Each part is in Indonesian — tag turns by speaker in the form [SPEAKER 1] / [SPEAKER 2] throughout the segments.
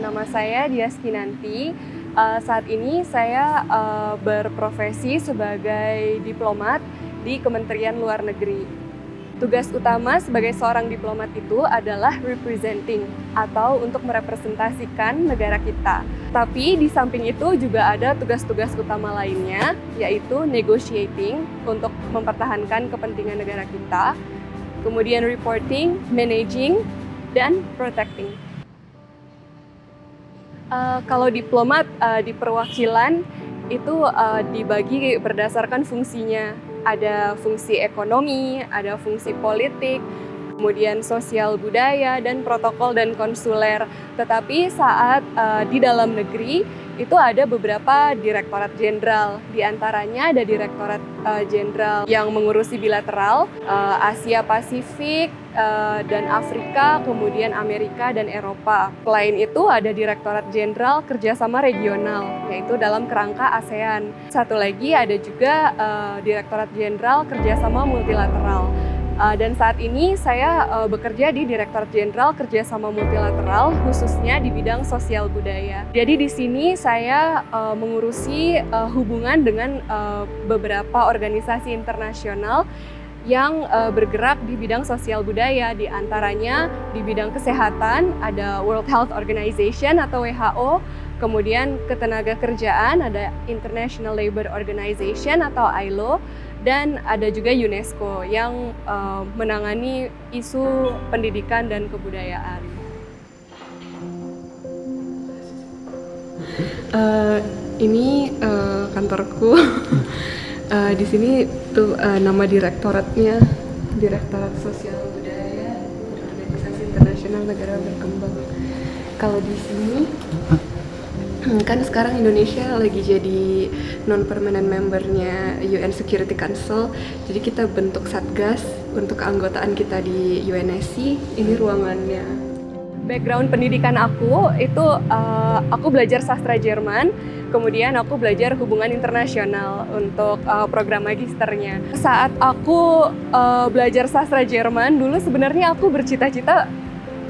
[SPEAKER 1] nama saya Dias Kinanti. Saat ini saya berprofesi sebagai diplomat di Kementerian Luar Negeri. Tugas utama sebagai seorang diplomat itu adalah representing atau untuk merepresentasikan negara kita. Tapi di samping itu juga ada tugas-tugas utama lainnya, yaitu negotiating untuk mempertahankan kepentingan negara kita, kemudian reporting, managing, dan protecting. Kalau diplomat di perwakilan itu dibagi berdasarkan fungsinya. Ada fungsi ekonomi, ada fungsi politik, kemudian sosial budaya, dan protokol dan konsuler. Tetapi saat di dalam negeri itu ada beberapa direktorat jenderal. Di antaranya ada direktorat jenderal yang mengurusi bilateral, Asia Pasifik, dan Afrika, kemudian Amerika dan Eropa. Selain itu ada direktorat jenderal kerjasama regional, yaitu dalam kerangka ASEAN. Satu lagi ada juga direktorat jenderal kerjasama multilateral. Dan saat ini saya bekerja di Direktorat Jenderal Kerjasama Multilateral, khususnya di bidang sosial budaya. Jadi di sini saya mengurusi hubungan dengan beberapa organisasi internasional yang bergerak di bidang sosial budaya. Di antaranya di bidang kesehatan ada World Health Organization atau WHO, kemudian ketenagakerjaan ada International Labour Organization atau ILO, dan ada juga UNESCO yang menangani isu pendidikan dan kebudayaan. Ini kantorku. Di sini tuh nama direktoratnya, Direktorat Sosial Budaya Organisasi Internasional Negara Berkembang. Kalau di sini kan sekarang Indonesia lagi jadi non-permanent membernya UN Security Council, jadi kita bentuk satgas untuk keanggotaan kita di UNSC. Ini ruangannya. Background pendidikan aku itu aku belajar sastra Jerman, kemudian aku belajar hubungan internasional untuk program magisternya. Saat aku belajar sastra Jerman, dulu sebenarnya aku bercita-cita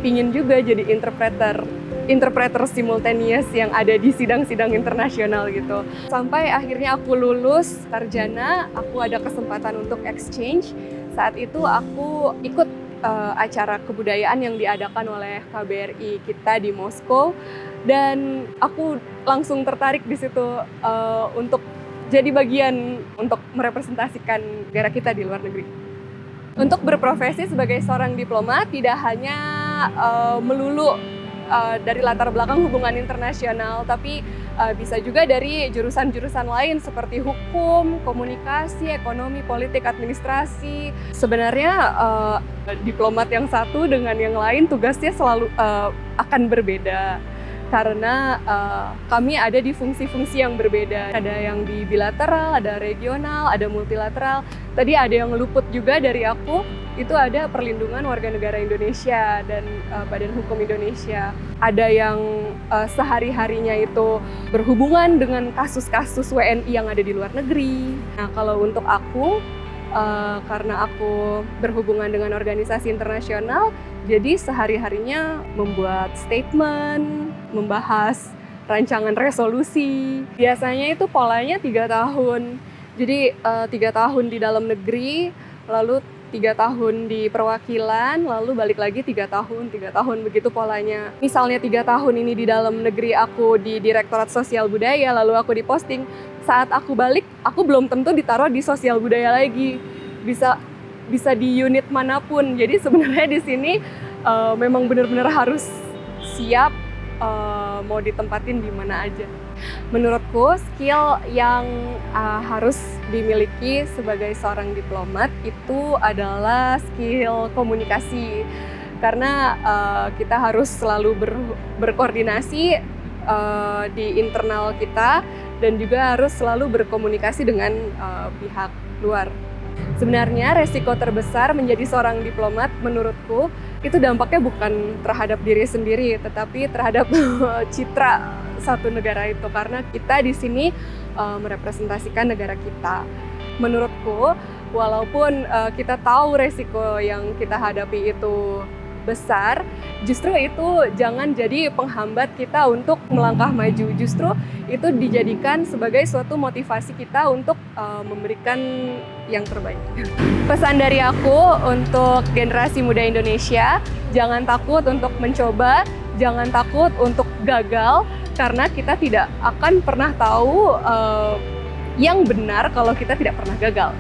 [SPEAKER 1] pingin juga jadi interpreter simultaneous yang ada di sidang-sidang internasional gitu. Sampai akhirnya aku lulus sarjana, aku ada kesempatan untuk exchange. Saat itu aku ikut acara kebudayaan yang diadakan oleh KBRI kita di Moskow, dan aku langsung tertarik di situ untuk jadi bagian untuk merepresentasikan negara kita di luar negeri. Untuk berprofesi sebagai seorang diplomat tidak hanya melulu dari latar belakang hubungan internasional, tapi bisa juga dari jurusan-jurusan lain seperti hukum, komunikasi, ekonomi, politik, administrasi. Sebenarnya diplomat yang satu dengan yang lain tugasnya selalu akan berbeda, karena kami ada di fungsi-fungsi yang berbeda. Ada yang di bilateral, ada regional, ada multilateral. Tadi ada yang luput juga dari aku, itu ada perlindungan warga negara Indonesia dan Badan Hukum Indonesia. Ada yang sehari-harinya itu berhubungan dengan kasus-kasus WNI yang ada di luar negeri. Nah, kalau untuk aku, karena aku berhubungan dengan organisasi internasional, jadi sehari-harinya membuat statement, membahas rancangan resolusi. Biasanya itu polanya 3 tahun. Jadi 3 tahun di dalam negeri, lalu 3 tahun di perwakilan, lalu balik lagi 3 tahun, begitu polanya. Misalnya 3 tahun ini di dalam negeri aku di Direktorat Sosial Budaya, lalu aku diposting. Saat aku balik, aku belum tentu ditaruh di sosial budaya lagi. Bisa di unit manapun. Jadi sebenarnya di sini memang benar-benar harus siap mau ditempatin di mana aja. Menurutku skill yang harus dimiliki sebagai seorang diplomat itu adalah skill komunikasi, karena kita harus selalu berkoordinasi di internal kita dan juga harus selalu berkomunikasi dengan pihak luar. Sebenarnya resiko terbesar menjadi seorang diplomat menurutku itu dampaknya bukan terhadap diri sendiri, tetapi terhadap citra satu negara itu, karena kita di sini merepresentasikan negara kita. Menurutku, walaupun kita tahu resiko yang kita hadapi itu besar, justru itu jangan jadi penghambat kita untuk melangkah maju. Justru itu dijadikan sebagai suatu motivasi kita untuk memberikan yang terbaik. Pesan dari aku untuk generasi muda Indonesia, jangan takut untuk mencoba, jangan takut untuk gagal, karena kita tidak akan pernah tahu yang benar kalau kita tidak pernah gagal.